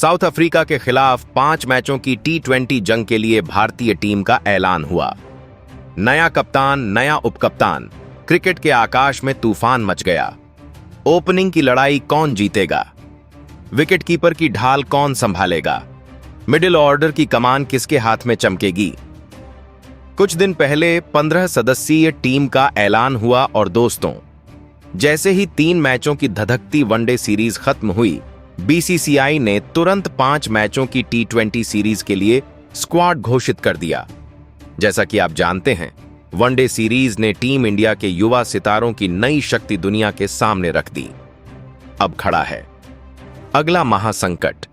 South Africa के खिलाफ 5 मैचों की T20 जंग के लिए भारतीय टीम का ऐलान हुआ। नया कप्तान, नया उपकप्तान, क्रिकेट के आकाश में तूफान मच गया। ओपनिंग की लड़ाई कौन जीतेगा? विकेटकीपर की ढाल कौन संभालेगा? मिडिल ऑर्डर की कमान किसके हाथ में चमकेगी? कुछ दिन पहले 15 सदस्यीय टीम का ऐलान हुआ और दोस्तों, जैसे ही 3 मैचों की धधकती वनडे सीरीज खत्म हुई, बीसीसीआई ने तुरंत 5 मैचों की T20 सीरीज के लिए स्क्वाड घोषित कर दिया। जैसा कि आप जानते हैं, वनडे सीरीज ने टीम इंडिया के युवा सितारों की नई शक्ति दुनिया के सामने रख दी। अब खड़ा है अगला महासंकट।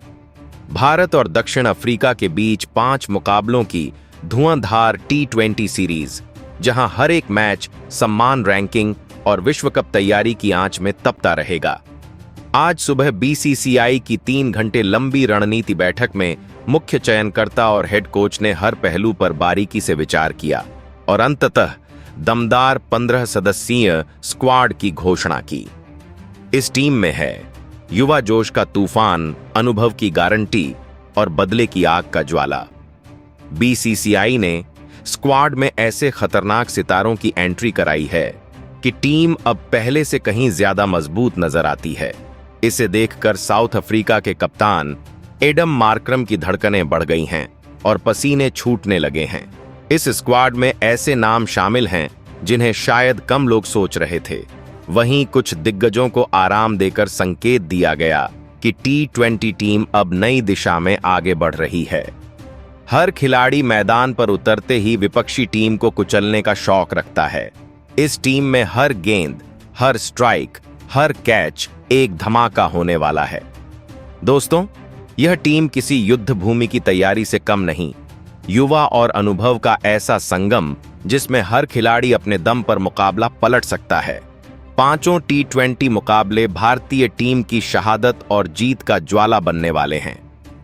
भारत और दक्षिण अफ्रीका के बीच 5 मुकाबलों की धुआंधार T20 सीरीज, जहां हर एक मैच सम्मान, रैंकिंग और विश्व कप तैयारी की आंच में तपता रहेगा। आज सुबह बीसीसीआई की 3 घंटे लंबी रणनीति बैठक में मुख्य चयनकर्ता और हेड कोच ने हर पहलू पर बारीकी से विचार किया और अंततः दमदार 15 सदस्यीय स्क्वाड की घोषणा की। इस टीम में है युवा जोश का तूफान, अनुभव की गारंटी और बदले की आग का ज्वाला। बीसीसीआई ने स्क्वाड में ऐसे खतरनाक सितारों की एंट्री कराई है कि टीम अब पहले से कहीं ज्यादा मजबूत नजर आती है। इसे देखकर साउथ अफ्रीका के कप्तान एडम मार्क्रम की धड़कनें बढ़ गई हैं और पसीने छूटने लगे हैं। इस स्क्वाड में ऐसे नाम शामिल हैं जिन्हें शायद कम लोग सोच रहे थे। वहीं कुछ दिग्गजों को आराम देकर संकेत दिया गया कि T20 टीम अब नई दिशा में आगे बढ़ रही है। हर खिलाड़ी मैदान पर उतरते ही विपक्षी टीम को कुचलने का शौक रखता है। इस टीम में हर गेंद, हर स्ट्राइक, हर कैच एक धमाका होने वाला है। दोस्तों, यह टीम किसी युद्ध भूमि की तैयारी से कम नहीं, युवा और अनुभव का ऐसा संगम जिसमें हर खिलाड़ी अपने दम पर मुकाबला पलट सकता है। 5 T20 मुकाबले भारतीय टीम की शहादत और जीत का ज्वाला बनने वाले हैं।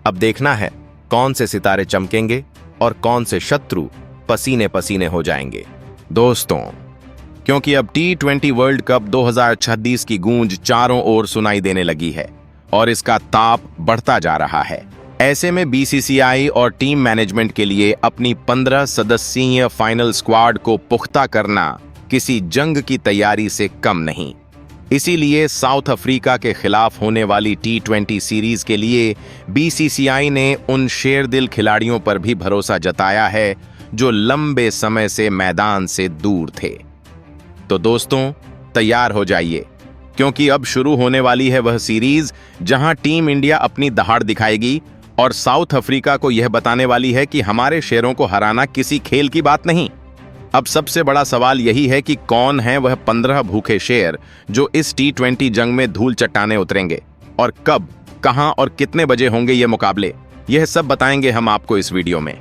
अब देखना है कौन से सितारे चमकेंगे और कौन से शत्रु पसीने पसीने हो जाएंगे। दोस्तों, क्योंकि अब T20 वर्ल्ड कप 2026 की गूंज चारों ओर सुनाई देने लगी है और इसका ताप बढ़ता जा रहा है, ऐसे में बीसीसीआई और टीम मैनेजमेंट के लिए अपनी 15 सदस्यीय फाइनल स्क्वाड को पुख्ता करना किसी जंग की तैयारी से कम नहीं। इसीलिए साउथ अफ्रीका के खिलाफ होने वाली T20 सीरीज के लिए बीसीसीआई ने उन शेरदिल खिलाड़ियों पर भी भरोसा जताया है जो लंबे समय से मैदान से दूर थे। तो दोस्तों, तैयार हो जाइए, क्योंकि अब शुरू होने वाली है वह सीरीज जहां टीम इंडिया अपनी दहाड़ दिखाएगी और साउथ अफ्रीका को यह बताने वाली है कि हमारे शेरों को हराना किसी खेल की बात नहीं। अब सबसे बड़ा सवाल यही है कि कौन है वह 15 भूखे शेर जो इस T20 जंग में धूल चट्टाने उतरेंगे और कब, कहां और कितने बजे होंगे ये मुकाबले। यह सब बताएंगे हम आपको इस वीडियो में,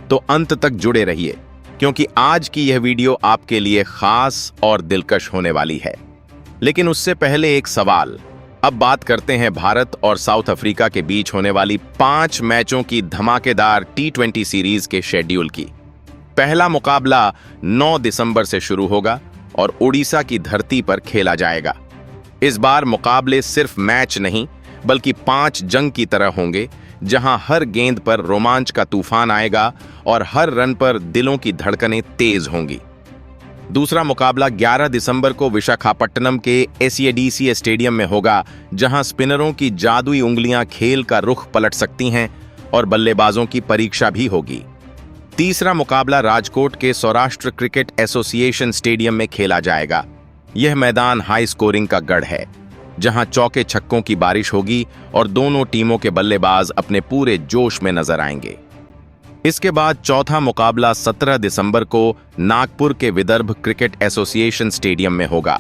तो अंत तक जुड़े रहिए, क्योंकि आज की यह वीडियो आपके लिए खास और दिलकश होने वाली है। लेकिन उससे पहले एक सवाल। अब बात करते हैं भारत और साउथ अफ्रीका के बीच होने वाली 5 मैचों की धमाकेदार T20 सीरीज के शेड्यूल की। पहला मुकाबला 9 दिसंबर से शुरू होगा और उड़ीसा की धरती पर खेला जाएगा। इस बार मुकाबले सिर्फ मैच नहीं, बल्कि 5 जंग की तरह होंगे, जहां हर गेंद पर रोमांच का तूफान आएगा और हर रन पर दिलों की धड़कनें तेज होंगी। दूसरा मुकाबला 11 दिसंबर को विशाखापट्टनम के SADC स्टेडियम में होगा, जहां स्पिनरों की जादुई उंगलियां खेल का रुख पलट सकती हैं और बल्लेबाजों की परीक्षा भी होगी। तीसरा मुकाबला राजकोट के सौराष्ट्र क्रिकेट एसोसिएशन स्टेडियम में खेला जाएगा। यह मैदान हाई स्कोरिंग का गढ़ है, जहां चौके छक्कों की बारिश होगी और दोनों टीमों के बल्लेबाज अपने पूरे जोश में नजर आएंगे। इसके बाद चौथा मुकाबला 17 दिसंबर को नागपुर के विदर्भ क्रिकेट एसोसिएशन स्टेडियम में होगा,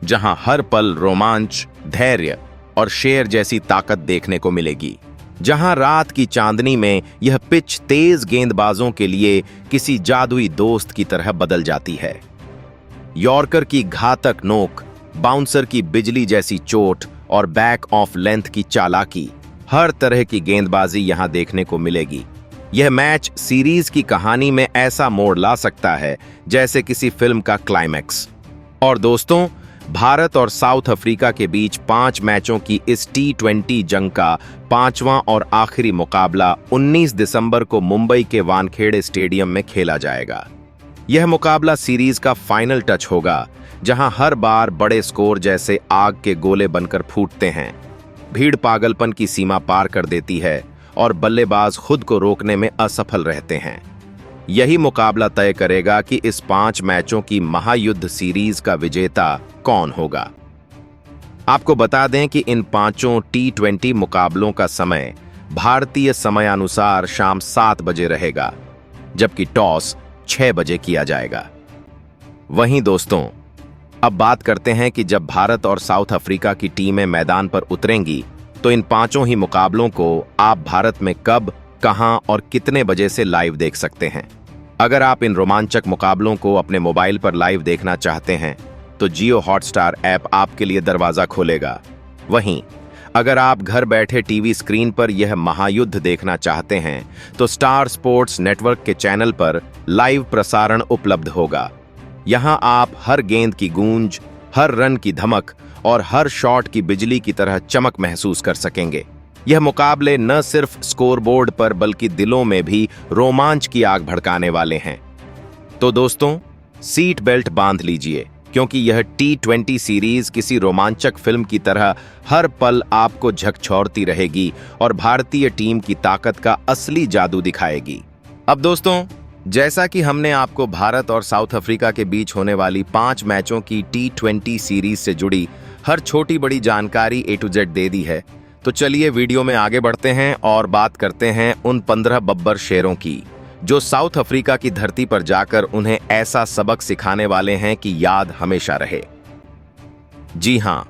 जहां हर पल रोमांच, धैर्य और शेर जैसी ताकत देखने को मिलेगी। जहां रात की चांदनी में यह पिच तेज गेंदबाजों के लिए किसी जादुई दोस्त की तरह बदल जाती है। यॉर्कर की घातक नोक, बाउंसर की बिजली जैसी चोट और बैक ऑफ लेंथ की चालाकी, हर तरह की गेंदबाजी यहां देखने को मिलेगी। यह मैच सीरीज की कहानी में ऐसा मोड़ ला सकता है जैसे किसी फिल्म का क्लाइमैक्स। और दोस्तों, भारत और साउथ अफ्रीका के बीच 5 मैचों की इस T20 जंग का 5वां और आखिरी मुकाबला 19 दिसंबर को मुंबई के वानखेड़े स्टेडियम में खेला जाएगा। यह मुकाबला सीरीज का फाइनल टच होगा, जहां हर बार बड़े स्कोर जैसे आग के गोले बनकर फूटते हैं। भीड़ पागलपन की सीमा पार कर देती है और बल्लेबाज खुद को रोकने में असफल रहते हैं। यही मुकाबला तय करेगा कि इस 5 मैचों की महायुद्ध सीरीज का विजेता कौन होगा। आपको बता दें कि इन 5 T20 मुकाबलों का समय भारतीय समयानुसार शाम 7 बजे रहेगा, जबकि टॉस 6 बजे किया जाएगा। वहीं दोस्तों, अब बात करते हैं कि जब भारत और साउथ अफ्रीका की टीमें मैदान पर उतरेंगी तो इन 5 ही मुकाबलों को आप भारत में कब, कहां और कितने बजे से लाइव देख सकते हैं। अगर आप इन रोमांचक मुकाबलों को अपने मोबाइल पर लाइव देखना चाहते हैं तो जियो हॉटस्टार ऐप आपके लिए दरवाजा खोलेगा। वहीं अगर आप घर बैठे टीवी स्क्रीन पर यह महायुद्ध देखना चाहते हैं तो स्टार स्पोर्ट्स नेटवर्क के चैनल पर लाइव प्रसारण उपलब्ध होगा। यहां आप हर गेंद की गूंज, हर रन की धमक और हर शॉट की बिजली की तरह चमक महसूस कर सकेंगे। यह मुकाबले न सिर्फ स्कोरबोर्ड पर बल्कि दिलों में भी रोमांच की आग भड़काने वाले हैं। तो दोस्तों, सीट बेल्ट बांध लीजिए, क्योंकि यह T20 सीरीज किसी रोमांचक फिल्म की तरह हर पल आपको झकझोरती रहेगी और भारतीय टीम की ताकत का असली जादू दिखाएगी। अब दोस्तों, जैसा कि हमने आपको भारत और साउथ अफ्रीका के बीच होने वाली 5 मैचों की T20 सीरीज से जुड़ी हर छोटी बड़ी जानकारी A to Z दे दी है, तो चलिए वीडियो में आगे बढ़ते हैं और बात करते हैं उन 15 बब्बर शेरों की, जो साउथ अफ्रीका की धरती पर जाकर उन्हें ऐसा सबक सिखाने वाले हैं कि याद हमेशा रहे। जी हां,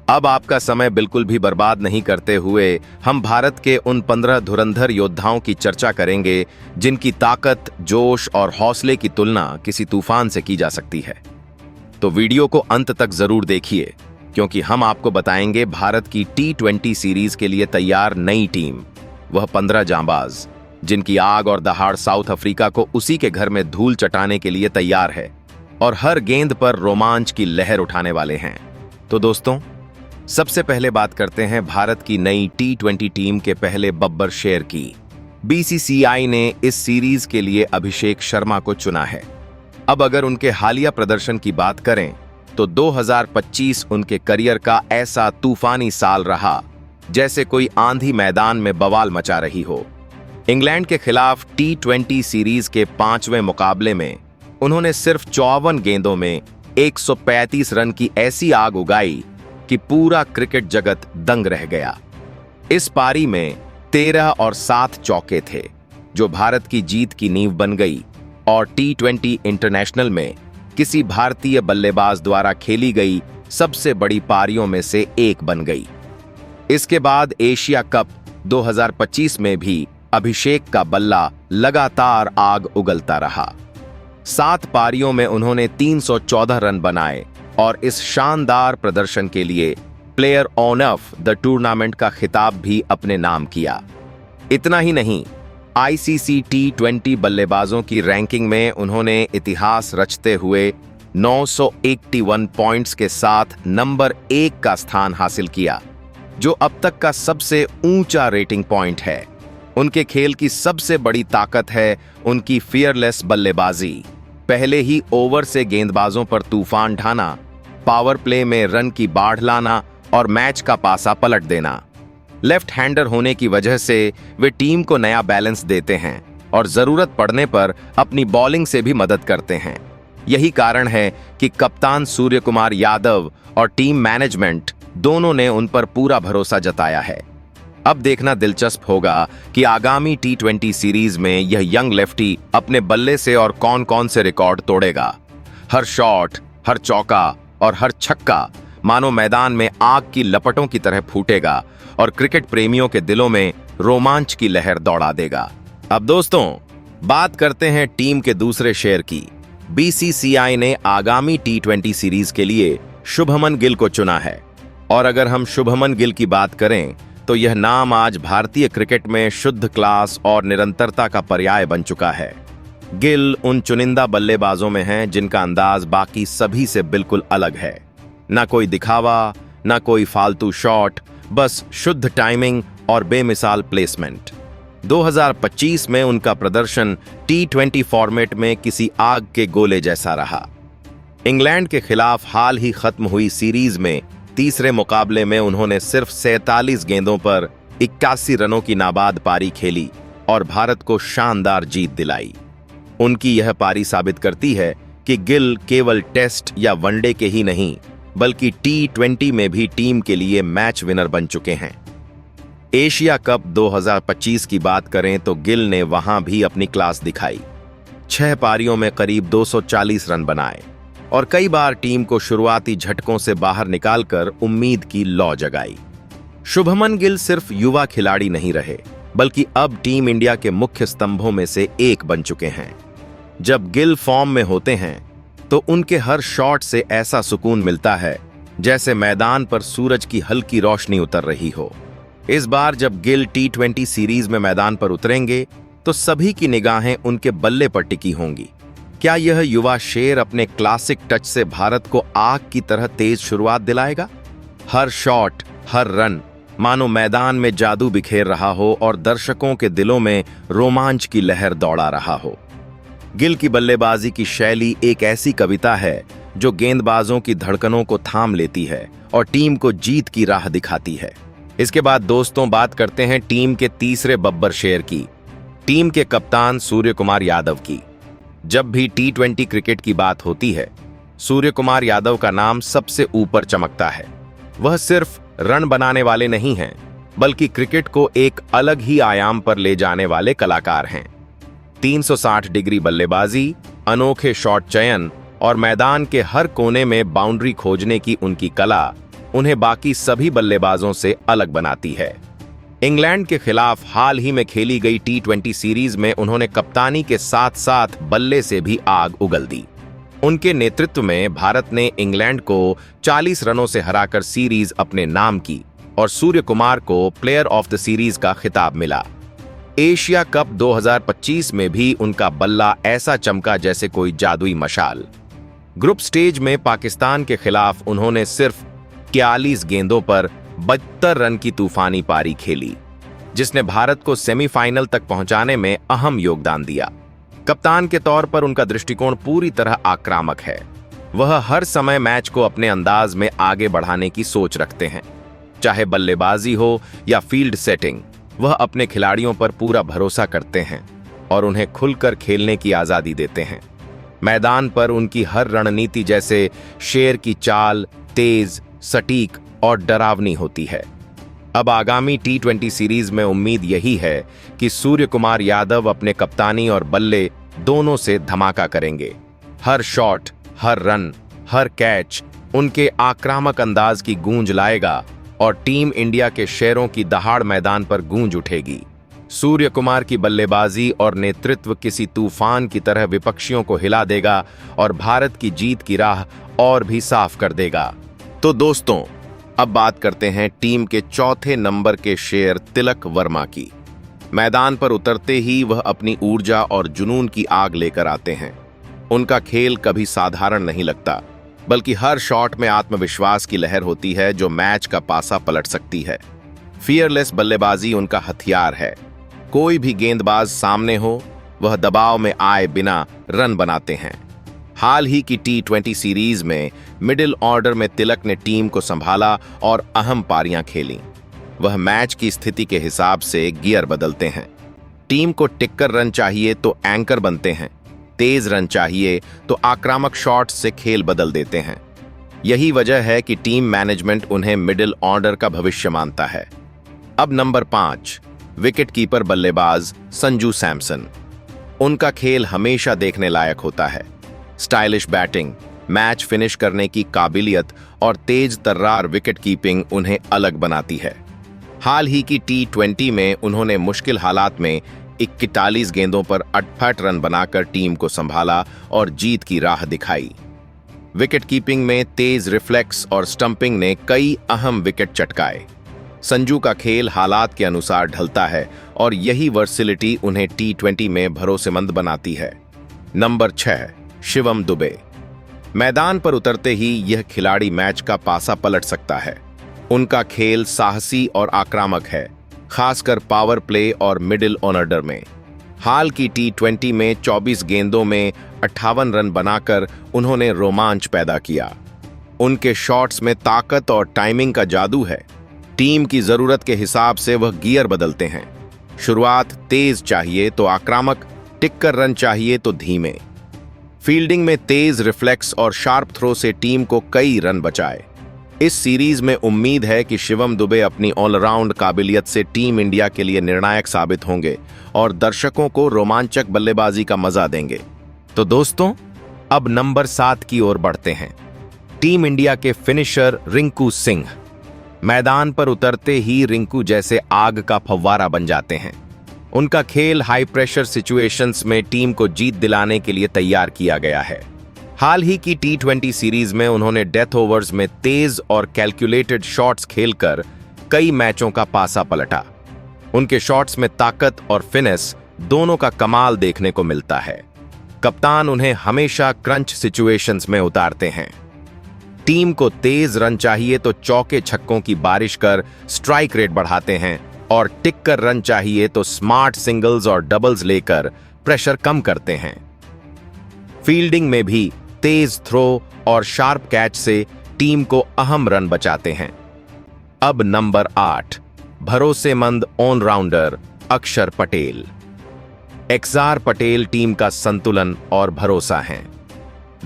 अब आपका समय बिल्कुल भी बर्बाद नहीं करते हुए हम भारत के उन 15 धुरंधर योद्धाओं की चर्चा करेंगे, जिनकी ताकत, जोश और हौसले की तुलना किसी तूफान से की जा सकती है। तो वीडियो को अंत तक जरूर देखिए, क्योंकि हम आपको बताएंगे भारत की T20 सीरीज के लिए तैयार नई टीम, वह 15 जांबाज, जिनकी आग और दहाड़ साउथ अफ्रीका को उसी के घर में धूल चटाने के लिए तैयार है और हर गेंद पर रोमांच की लहर उठाने वाले हैं। तो दोस्तों, सबसे पहले बात करते हैं भारत की नई T20 टीम के पहले बब्बर शेर की। BCCI ने इस सीरीज के लिए अभिषेक शर्मा को चुना है। अब अगर उनके हालिया प्रदर्शन की बात करें तो 2025 उनके करियर का ऐसा तूफानी साल रहा जैसे कोई आंधी मैदान में बवाल मचा रही हो। इंग्लैंड के खिलाफ T20 सीरीज के 5वें मुकाबले में उन्होंने सिर्फ 54 गेंदों में 135 रन की ऐसी आग उगाई कि पूरा क्रिकेट जगत दंग रह गया। इस पारी में 13 और 7 चौके थे, जो भारत की जीत की नींव बन गई और T20 इंटरनेशनल में किसी भारतीय बल्लेबाज द्वारा खेली गई सबसे बड़ी पारियों में से एक बन गई। इसके बाद एशिया कप 2025 में भी अभिषेक का बल्ला लगातार आग उगलता रहा। 7 पारियों में उन्होंने 314 रन बनाए और इस शानदार प्रदर्शन के लिए प्लेयर ऑफ द टूर्नामेंट का खिताब भी अपने नाम किया। इतना ही नहीं, ICC T20 बल्लेबाजों की रैंकिंग में उन्होंने इतिहास रचते हुए 981 पॉइंट्स के साथ नंबर 1 का स्थान हासिल किया, जो अब तक का सबसे ऊंचा रेटिंग पॉइंट है। उनके खेल की सबसे बड़ी ताकत है उनकी फियरलेस बल्लेबाजी। पहले ही ओवर से गेंदबाजों पर तूफान ढाना, पावर प्ले में रन की बाढ़ लाना और मैच का पासा पलट देना। लेफ्ट हैंडर होने की वजह से वे टीम को नया बैलेंस देते हैं और जरूरत पड़ने पर अपनी बॉलिंग से भी मदद करते हैं। यही कारण है कि कप्तान सूर्य कुमार यादव और टीम मैनेजमेंट दोनों ने उन पर पूरा भरोसा जताया है। अब देखना दिलचस्प होगा कि आगामी T20 सीरीज में यह यंग लेफ्टी अपने बल्ले से और कौन कौन से रिकॉर्ड तोड़ेगा। हर शॉट, हर चौका और हर छक्का मानो मैदान में आग की लपटों की तरह फूटेगा और क्रिकेट प्रेमियों के दिलों में रोमांच की लहर दौड़ा देगा। अब दोस्तों, बात करते हैं टीम के दूसरे शेर की। BCCI ने आगामी T20 सीरीज के लिए शुभमन गिल को चुना है और अगर हम शुभमन गिल की बात करें तो यह नाम आज भारतीय क्रिकेट में शुद्ध क्लास और निरंतरता का पर्याय बन चुका है। गिल उन चुनिंदा बल्लेबाजों में हैं जिनका अंदाज बाकी सभी से बिल्कुल अलग है। ना कोई दिखावा, ना कोई फालतू शॉट, बस शुद्ध टाइमिंग और बेमिसाल प्लेसमेंट। 2025 में उनका प्रदर्शन T20 फॉर्मेट में किसी आग के गोले जैसा रहा। इंग्लैंड के खिलाफ हाल ही खत्म हुई सीरीज में तीसरे मुकाबले में उन्होंने सिर्फ 47 गेंदों पर 81 रनों की नाबाद पारी खेली और भारत को शानदार जीत दिलाई। उनकी यह पारी साबित करती है कि गिल केवल टेस्ट या वनडे के ही नहीं बल्कि T20 में भी टीम के लिए मैच विनर बन चुके हैं। एशिया कप 2025 की बात करें तो गिल ने वहां भी अपनी क्लास दिखाई। 6 पारियों में करीब 240 रन बनाए और कई बार टीम को शुरुआती झटकों से बाहर निकालकर उम्मीद की लौ जगाई। शुभमन गिल सिर्फ युवा खिलाड़ी नहीं रहे बल्कि अब टीम इंडिया के मुख्य स्तंभों में से एक बन चुके हैं। जब गिल फॉर्म में होते हैं तो उनके हर शॉट से ऐसा सुकून मिलता है जैसे मैदान पर सूरज की हल्की रोशनी उतर रही हो। इस बार जब गिल T20 सीरीज में मैदान पर उतरेंगे तो सभी की निगाहें उनके बल्ले पर टिकी होंगी। क्या यह युवा शेर अपने क्लासिक टच से भारत को आग की तरह तेज शुरुआत दिलाएगा? हर शॉट, हर रन मानो मैदान में जादू बिखेर रहा हो और दर्शकों के दिलों में रोमांच की लहर दौड़ा रहा हो। गिल की बल्लेबाजी की शैली एक ऐसी कविता है जो गेंदबाजों की धड़कनों को थाम लेती है और टीम को जीत की राह दिखाती है। इसके बाद दोस्तों बात करते हैं टीम के तीसरे बब्बर शेर की, टीम के कप्तान सूर्य कुमार यादव की। जब भी T20 क्रिकेट की बात होती है, सूर्य कुमार यादव का नाम सबसे ऊपर चमकता है। वह सिर्फ रन बनाने वाले नहीं हैं, बल्कि क्रिकेट को एक अलग ही आयाम पर ले जाने वाले कलाकार हैं। 360 डिग्री बल्लेबाजी, अनोखे शॉट चयन और मैदान के हर कोने में बाउंड्री खोजने की उनकी कला उन्हें बाकी सभी बल्लेबाजों से अलग बनाती है। इंग्लैंड के खिलाफ हाल ही में खेली गई T20 सीरीज में उन्होंने कप्तानी के साथ साथ बल्ले से भी आग उगल दी। उनके नेतृत्व में भारत ने इंग्लैंड को 40 रनों से हराकर सीरीज अपने नाम की और सूर्य कुमार को प्लेयर ऑफ द सीरीज का खिताब मिला। एशिया कप 2025 में भी उनका बल्ला ऐसा चमका जैसे कोई जादुई मशाल। ग्रुप स्टेज में पाकिस्तान के खिलाफ उन्होंने सिर्फ 41 गेंदों पर 72 रन की तूफानी पारी खेली, जिसने भारत को सेमीफाइनल तक पहुंचाने में अहम योगदान दिया। कप्तान के तौर पर उनका दृष्टिकोण पूरी तरह आक्रामक है। वह हर समय मैच को अपने अंदाज में आगे बढ़ाने की सोच रखते हैं। चाहे बल्लेबाजी हो या फील्ड सेटिंग, वह अपने खिलाड़ियों पर पूरा भरोसा करते हैं और उन्हें खुलकर खेलने की आजादी देते हैं। मैदान पर उनकी हर रणनीति जैसे शेर की चाल तेज, सटीक और डरावनी होती है। अब आगामी T20 सीरीज में उम्मीद यही है कि सूर्य कुमार यादव अपने कप्तानी और बल्ले दोनों से धमाका करेंगे। हर शॉट, हर रन, हर कैच उनके आक्रामक अंदाज की गूंज लाएगा और टीम इंडिया के शेरों की दहाड़ मैदान पर गूंज उठेगी। सूर्य कुमार की बल्लेबाजी और नेतृत्व किसी तूफान की तरह विपक्षियों को हिला देगा और भारत की जीत की राह और भी साफ कर देगा। तो दोस्तों, अब बात करते हैं टीम के चौथे नंबर के शेर तिलक वर्मा की। मैदान पर उतरते ही वह अपनी ऊर्जा और जुनून की आग लेकर आते हैं। उनका खेल कभी साधारण नहीं लगता, बल्कि हर शॉट में आत्मविश्वास की लहर होती है जो मैच का पासा पलट सकती है। फियरलेस बल्लेबाजी उनका हथियार है। कोई भी गेंदबाज सामने हो, वह दबाव में आए बिना रन बनाते हैं। हाल ही की T20 सीरीज में मिडिल ऑर्डर में तिलक ने टीम को संभाला और अहम पारियां खेलीं। वह मैच की स्थिति के हिसाब से गियर बदलते हैं। टीम को टिककर रन चाहिए तो एंकर बनते हैं, तेज रन चाहिए तो आक्रामक शॉट से खेल बदल देते हैं। यही वजह है कि टीम मैनेजमेंट उन्हें मिडिल ऑर्डर का भविष्य मानता है। अब नंबर 5, विकेट कीपर बल्लेबाज संजू सैमसन। उनका खेल हमेशा देखने लायक होता है। स्टाइलिश बैटिंग, मैच फिनिश करने की काबिलियत और तेज तर्रार विकेट कीपिंग उन्हें अलग बनाती है। हाल ही की T20 में उन्होंने मुश्किल हालात में 41 गेंदों पर 68 रन बनाकर टीम को संभाला और जीत की राह दिखाई। विकेट कीपिंग में तेज रिफ्लेक्स और स्टंपिंग ने कई अहम विकेट चटकाए। संजू का खेल हालात के अनुसार ढलता है और यही वर्सिलिटी उन्हें T20 में भरोसेमंद बनाती है। नंबर 6, शिवम दुबे। मैदान पर उतरते ही यह खिलाड़ी मैच का पासा पलट सकता है। उनका खेल साहसी और आक्रामक है, खासकर पावर प्ले और मिडिल ऑर्डर में। हाल की T20 में 24 गेंदों में 58 रन बनाकर उन्होंने रोमांच पैदा किया। उनके शॉट्स में ताकत और टाइमिंग का जादू है। टीम की जरूरत के हिसाब से वह गियर बदलते हैं। शुरुआत तेज चाहिए तो आक्रामक, टिककर रन चाहिए तो धीमे। फील्डिंग में तेज रिफ्लेक्स और शार्प थ्रो से टीम को कई रन बचाए। इस सीरीज में उम्मीद है कि शिवम दुबे अपनी ऑलराउंड काबिलियत से टीम इंडिया के लिए निर्णायक साबित होंगे और दर्शकों को रोमांचक बल्लेबाजी का मजा देंगे। तो दोस्तों, अब नंबर 7 की ओर बढ़ते हैं। टीम इंडिया के फिनिशर रिंकू सिंह। मैदान पर उतरते ही रिंकू जैसे आग का फव्वारा बन जाते हैं। उनका खेल हाई प्रेशर सिचुएशंस में टीम को जीत दिलाने के लिए तैयार किया गया है। हाल ही की T20 सीरीज में उन्होंने डेथ ओवर्स में तेज और कैलकुलेटेड शॉट्स खेलकर कई मैचों का पासा पलटा। उनके शॉट्स में ताकत और फिनेस दोनों का कमाल देखने को मिलता है। कप्तान उन्हें हमेशा क्रंच सिचुएशंस में उतारते हैं। टीम को तेज रन चाहिए तो चौके छक्कों की बारिश कर स्ट्राइक रेट बढ़ाते हैं और टिक कर रन चाहिए तो स्मार्ट सिंगल्स और डबल्स लेकर प्रेशर कम करते हैं। फील्डिंग में भी तेज थ्रो और शार्प कैच से टीम को अहम रन बचाते हैं। अब नंबर 8, भरोसेमंद ऑलराउंडर अक्षर पटेल। एक्सआर पटेल टीम का संतुलन और भरोसा हैं।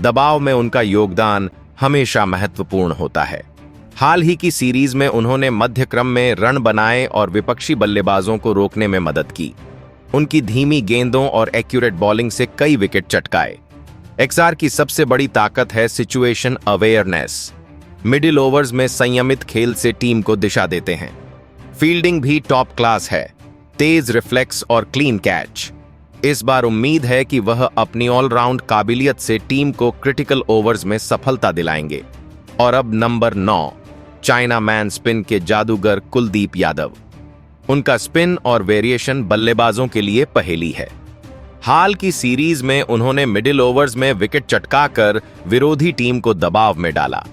दबाव में उनका योगदान हमेशा महत्वपूर्ण होता है। हाल ही की सीरीज में उन्होंने मध्य क्रम में रन बनाए और विपक्षी बल्लेबाजों को रोकने में मदद की। उनकी धीमी गेंदों और एक्यूरेट बॉलिंग से कई विकेट चटकाए। एक्सआर की सबसे बड़ी ताकत है सिचुएशन अवेयरनेस। मिडिल ओवर्स में संयमित खेल से टीम को दिशा देते हैं। फील्डिंग भी टॉप क्लास है, तेज रिफ्लेक्स और क्लीन कैच। इस बार उम्मीद है कि वह अपनी ऑलराउंड काबिलियत से टीम को क्रिटिकल ओवर्स में सफलता दिलाएंगे। और अब नंबर 9, चाइना मैन स्पिन के जादूगर कुलदीप यादव। उनका स्पिन और वेरिएशन बल्लेबाजों के लिए पहेली है। हाल की सीरीज में उन्होंने मिडिल ओवर्स में विकेट चटकाकर विरोधी टीम को दबाव में डाला।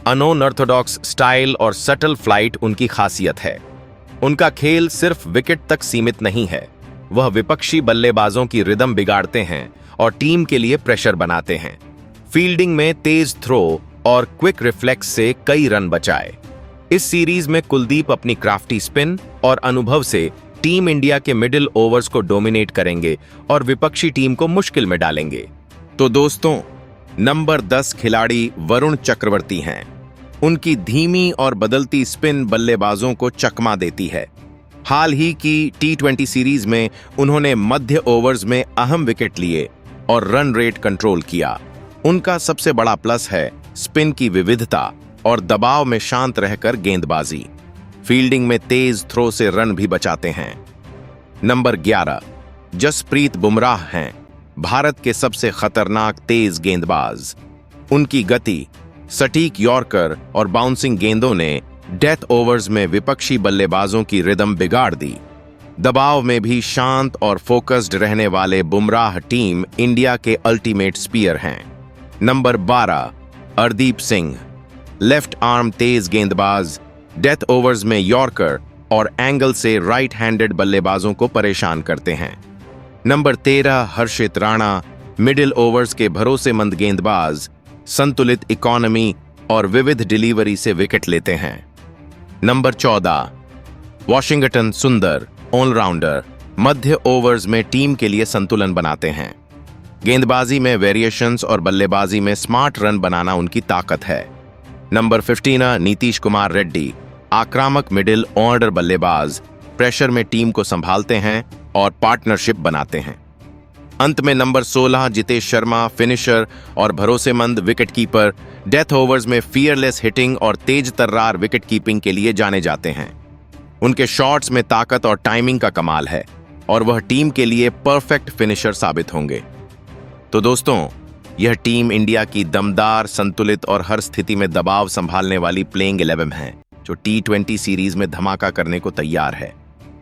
अनऑर्थोडॉक्स स्टाइल और सटल फ्लाइट उनकी खासियत है। उनका खेल सिर्फ विकेट तक सीमित नहीं है, वह विपक्षी बल्लेबाजों की रिदम बिगाड़ते हैं और टीम के लिए प्रेशर बनाते हैं। फील्डिंग में तेज थ्रो और क्विक रिफ्लेक्स से कई रन बचाए। इस सीरीज में कुलदीप अपनी क्राफ्टी स्पिन और अनुभव से टीम इंडिया के मिडिल ओवर्स को डोमिनेट करेंगे और विपक्षी टीम को मुश्किल में डालेंगे। तो दोस्तों, नंबर 10 खिलाड़ी वरुण चक्रवर्ती हैं। उनकी धीमी और बदलती स्पिन बल्लेबाजों को चकमा देती है। हाल ही की T20 सीरीज में उन्होंने मध्य ओवर्स में अहम विकेट लिए और रन रेट कंट्रोल किया। उनका सबसे बड़ा प्लस है स्पिन की विविधता और दबाव में शांत रहकर गेंदबाजी। फील्डिंग में तेज थ्रो से रन भी बचाते हैं। नंबर 11, जसप्रीत बुमराह हैं, भारत के सबसे खतरनाक तेज गेंदबाज। उनकी गति, सटीक यॉर्कर और बाउंसिंग गेंदों ने डेथ ओवर्स में विपक्षी बल्लेबाजों की रिदम बिगाड़ दी। दबाव में भी शांत और फोकस्ड रहने वाले बुमराह टीम इंडिया के अल्टीमेट स्पीयर हैं। नंबर 12, अर्दीप सिंह, लेफ्ट आर्म तेज गेंदबाज, डेथ ओवर्स में यॉर्कर और एंगल से राइट हैंडेड बल्लेबाजों को परेशान करते हैं। नंबर 13, हर्षित राणा, मिडिल ओवर्स के भरोसेमंद गेंदबाज, संतुलित इकोनॉमी और विविध डिलीवरी से विकेट लेते हैं। नंबर 14, वॉशिंगटन सुंदर, ऑलराउंडर, मध्य ओवर्स में टीम के लिए संतुलन बनाते हैं। गेंदबाजी में वेरिएशंस और बल्लेबाजी में स्मार्ट रन बनाना उनकी ताकत है। नंबर 15, नीतीश कुमार रेड्डी, आक्रामक मिडिल ऑर्डर बल्लेबाज, प्रेशर में टीम को संभालते हैं और पार्टनरशिप बनाते हैं। अंत में नंबर 16, जितेश शर्मा, फिनिशर और भरोसेमंद विकेटकीपर, डेथ ओवर्स में फियरलेस हिटिंग और तेज तर्रार विकेट कीपिंग के लिए जाने जाते हैं। उनके शॉट्स में ताकत और टाइमिंग का कमाल है और वह टीम के लिए परफेक्ट फिनिशर साबित होंगे। तो दोस्तों, यह टीम इंडिया की दमदार, संतुलित और हर स्थिति में दबाव संभालने वाली प्लेइंग 11 है, जो T20 सीरीज में धमाका करने को तैयार है।